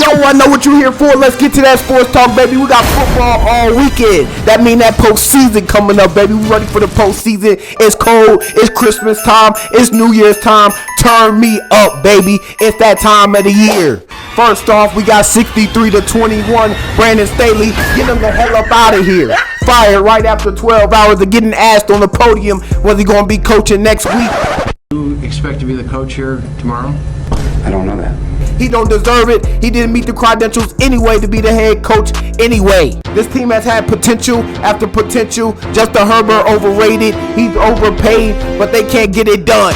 I know what you're here for. Let's get to that sports talk, baby. We got football all weekend. That mean that postseason coming up, baby. We ready for the postseason. It's cold. It's Christmas time. It's New Year's time. Turn me up, baby. It's that time of the year. First off, we got 63-21. Brandon Saley, get him the hell up out of here. Fired right after 12 hours of getting asked on the podium. Was he going to be coaching next week? You expect to be the coach here tomorrow? I don't know that. He don't deserve it. He didn't meet the credentials anyway to be the head coach anyway. This team has had potential after potential. Justin Herbert overrated. He's overpaid, but they can't get it done.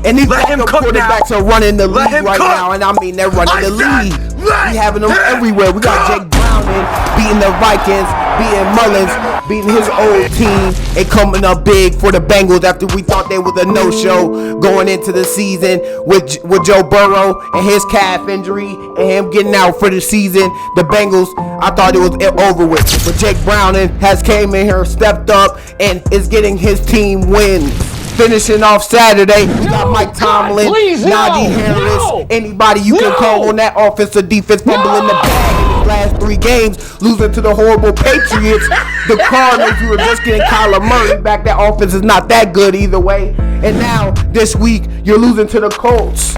And these quarterbacks are running the league right now, and I mean they're running the league. We having them everywhere. We got Jake Browning beating the Vikings, beating Mullins, beating his old team, and coming up big for the Bengals after we thought they was a no-show going into the season with Joe Burrow and his calf injury and him getting out for the season. The Bengals, I thought it was over with, but Jake Browning has came in here, stepped up, and is getting his team wins. Finishing off Saturday, we got Mike Tomlin, Najee Harris, anybody you can call on that offense or defense fumbling the bag in his last 3 games, losing to the horrible Patriots. The Cardinals, who were just getting Kyler Murray back, that offense is not that good either way. And now, this week, you're losing to the Colts.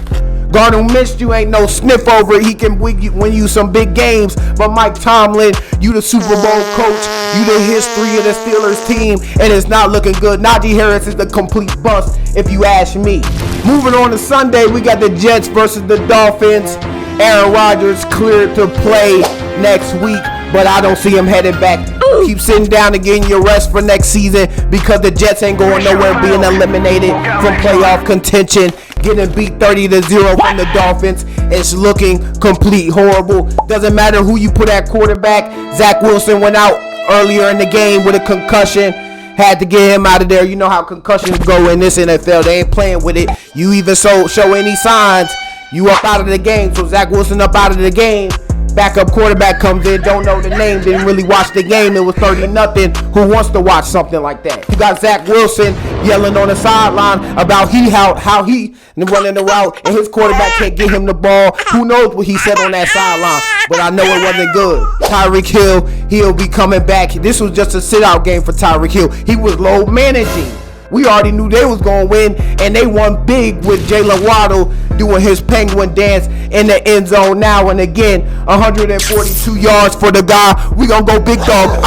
Gardner Minshew ain't no sniff over. He can win you some big games. But Mike Tomlin, you the Super Bowl coach. You the history of the Steelers team. And it's not looking good. Najee Harris is the complete bust, if you ask me. Moving on to Sunday, we got the Jets versus the Dolphins. Aaron Rodgers cleared to play next week, but I don't see him headed back. Keep sitting down and getting your rest for next season because the Jets ain't going nowhere, being eliminated from playoff contention. Getting beat 30-0 from the Dolphins. It's looking complete horrible. Doesn't matter who you put at quarterback. Zach Wilson went out earlier in the game with a concussion. Had to get him out of there. You know how concussions go in this NFL. They ain't playing with it. You even show any signs, you up out of the game. So Zach Wilson up out of the game. Backup quarterback comes in, don't know the name, didn't really watch the game. It was 30-0. Who wants to watch something like that? You got Zach Wilson yelling on the sideline about how he running the route and his quarterback can't get him the ball. Who knows what he said on that sideline? But I know it wasn't good. Tyreek Hill, he'll be coming back. This was just a sit-out game for Tyreek Hill. He was low managing. We already knew they was going to win, and they won big with Jalen Waddle doing his penguin dance in the end zone now and again. 142 yards for the guy. We going to go big dog.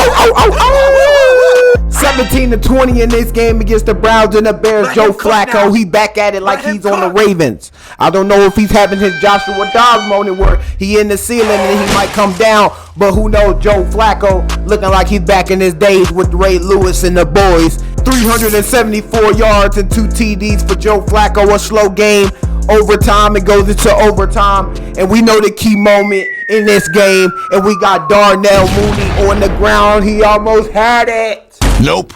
17-20 in this game against the Browns and the Bears. Joe Flacco, he back at it like he's on the Ravens. I don't know if he's having his Joshua Dobbs moment where he in the ceiling and he might come down, but who knows? Joe Flacco looking like he's back in his days with Ray Lewis and the boys. 374 yards and 2 TDs for Joe Flacco. A slow game. Overtime, it goes into overtime, and we know the key moment in this game, and we got Darnell Mooney on the ground. He almost had it. Nope.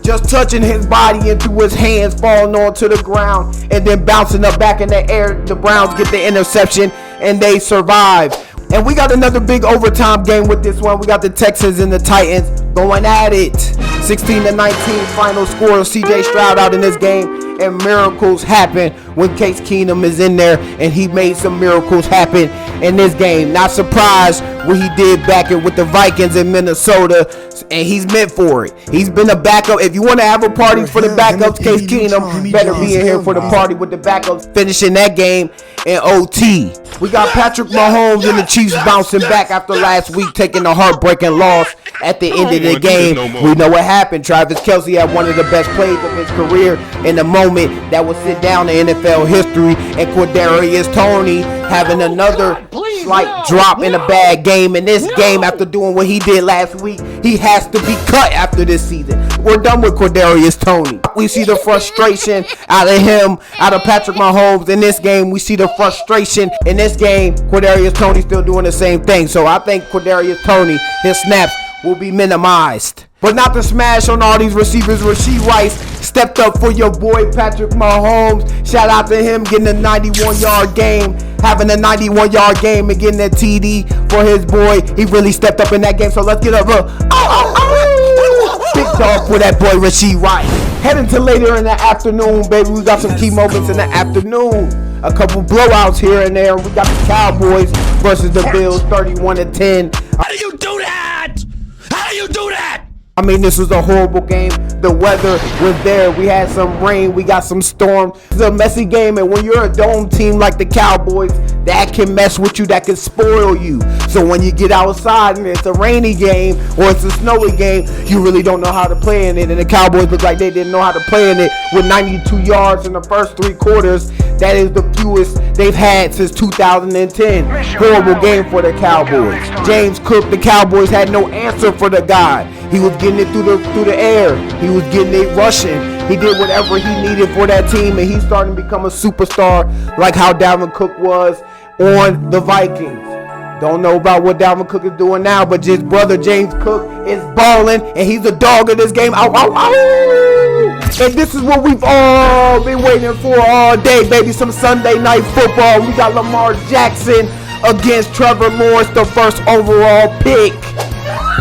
Just touching his body into his hands, falling onto the ground, and then bouncing up back in the air. The Browns get the interception, and they survive. And we got another big overtime game with this one. We got the Texans and the Titans going at it. 16-19 final score. CJ Stroud out in this game. And miracles happen when Case Keenum is in there. And he made some miracles happen in this game. Not surprised what he did back with the Vikings in Minnesota. And he's meant for it. He's been a backup. If you want to have a party for the backups, Case Keenum better be in here for the party with the backups. Finishing that game in OT. We got Patrick Mahomes and the Chiefs bouncing back after last week, taking a heartbreaking loss at the end of the game. We know what happened. Travis Kelce had one of the best plays of his career in the moment that will sit down in NFL history. And Kadarius Toney having another slight drop in a bad game. In this game, after doing what he did last week, he has to be cut after this season. We're done with Kadarius Toney. We see the frustration out of him, out of Patrick Mahomes. In this game, we see the frustration. In this game, Kadarius Toney still doing the same thing. So I think Kadarius Toney, his snaps will be minimized. But not to smash on all these receivers. Rashee Rice stepped up for your boy Patrick Mahomes. Shout out to him getting a 91-yard game. Having a 91-yard game and getting a TD for his boy. He really stepped up in that game. So let's get up. Big dog for that boy Rashee Rice. Heading to later in the afternoon, baby. We got some key moments in the afternoon. a couple blowouts here and there. We got the Cowboys versus the Bills, 31-10. How do you do that? How do you do that? I mean, this was a horrible game. The weather was there. We had some rain. We got some storm. It's a messy game, and when you're a dome team like the Cowboys, that can mess with you. That can spoil you. So when you get outside and it's a rainy game or it's a snowy game, you really don't know how to play in it. And the Cowboys look like they didn't know how to play in it with 92 yards in the first 3 quarters. That is the fewest they've had since 2010. Horrible game for the Cowboys. James Cook, the Cowboys had no answer for the guy. He was getting it through the air. He was getting it rushing. He did whatever he needed for that team, and he's starting to become a superstar like how Dalvin Cook was on the Vikings. Don't know about what Dalvin Cook is doing now, but his brother James Cook is balling, and he's a dog in this game. Ow, ow, ow! And this is what we've all been waiting for all day, baby. Some Sunday night football. We got Lamar Jackson against Trevor Lawrence, the first overall pick.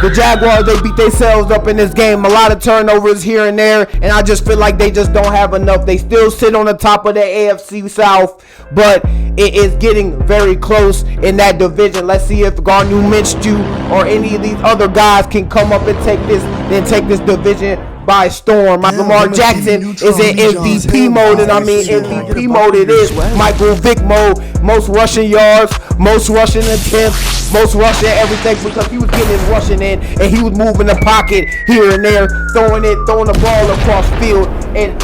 The Jaguars, they beat themselves up in this game. A lot of turnovers here and there, and I just feel like they just don't have enough. They still sit on the top of the AFC South, but it is getting very close in that division. Let's see if Darnell Mooney or any of these other guys can come up and take this division by storm. Lamar Jackson is in MVP mode, and I mean MVP mode it is. Michael Vick mode, most rushing yards, most rushing attempts, most rushing everything, because he was getting his rushing in and he was moving the pocket here and there, throwing the ball across field, and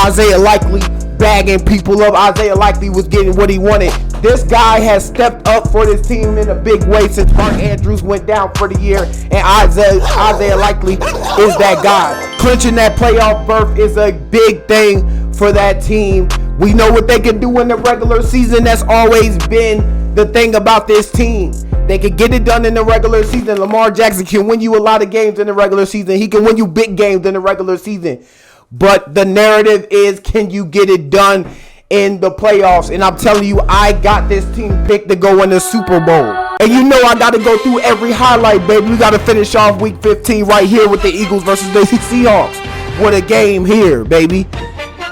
Isaiah Likely bagging people up. Isaiah Likely was getting what he wanted. This guy has stepped up for this team in a big way since Mark Andrews went down for the year, and Isaiah Likely is that guy. Clinching that playoff berth is a big thing for that team. We know what they can do in the regular season. That's always been the thing about this team. They can get it done in the regular season. Lamar Jackson can win you a lot of games in the regular season. He can win you big games in the regular season. But the narrative is, can you get it done in the playoffs? And I'm telling you, I got this team picked to go in the Super Bowl. And you know I got to go through every highlight, baby. We got to finish off week 15 right here with the Eagles versus the Seahawks. What a game here, baby.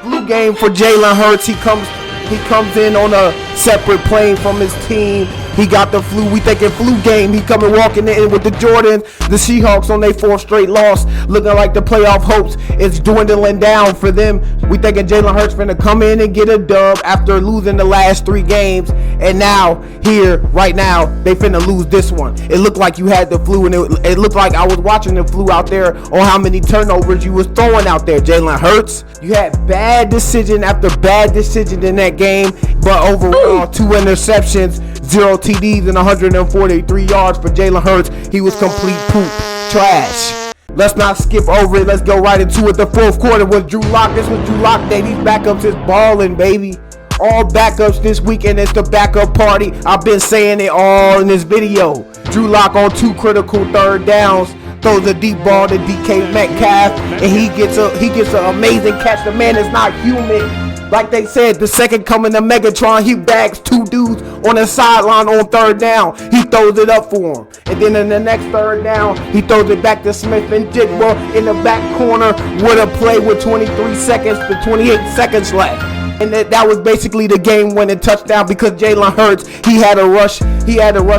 Blue game for Jalen Hurts. He comes in on a separate plane from his team. He got the flu. We thinking flu game. He coming walking in with the Jordans. The Seahawks on their 4th straight loss, looking like the playoff hopes is dwindling down for them. We thinking Jalen Hurts finna come in and get a dub after losing the last 3 games. And now, here, right now, they finna lose this one. It looked like you had the flu, and it looked like I was watching the flu out there on how many turnovers you was throwing out there, Jalen Hurts. You had bad decision after bad decision in that game, but overall, 2 interceptions, 0 TDs, and 143 yards for Jalen Hurts. He was complete poop. Trash. Let's not skip over it. Let's go right into it. The 4th quarter with Drew Lock. This was Drew Lock Day. These backups is balling, baby. All backups this weekend. It's the backup party. I've been saying it all in this video. Drew Lock on 2 critical 3rd downs. Throws a deep ball to DK Metcalf, and he gets an amazing catch. The man is not human. Like they said, the second coming of Megatron, he bags 2 dudes on the sideline on 3rd down. He throws it up for him. And then in the next 3rd down, he throws it back to Smith Njigba in the back corner with a play with 23 seconds to 28 seconds left. And that was basically the game-winning touchdown, because Jalen Hurts, he had a rush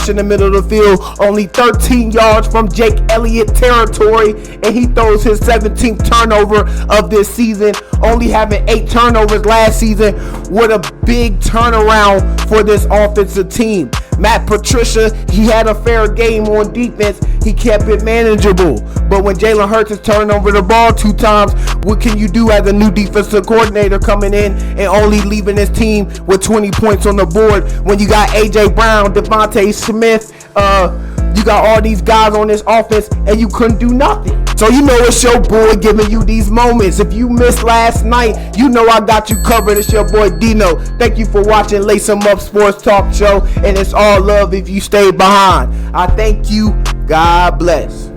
in the middle of the field, only 13 yards from Jake Elliott territory, and he throws his 17th turnover of this season, only having 8 turnovers last season. What a big turnaround for this offensive team. Matt Patricia, he had a fair game on defense. He kept it manageable. But when Jalen Hurts is turning over the ball 2 times, what can you do as a new defensive coordinator coming in and only leaving his team with 20 points on the board when you got A.J. Brown, Devontae Smith, you got all these guys on this offense, and you couldn't do nothing. So you know it's your boy giving you these moments. If you missed last night, you know I got you covered. It's your boy Dino. Thank you for watching Lace 'em Up Sports Talk Show, and it's all love if you stay behind. I thank you. God bless.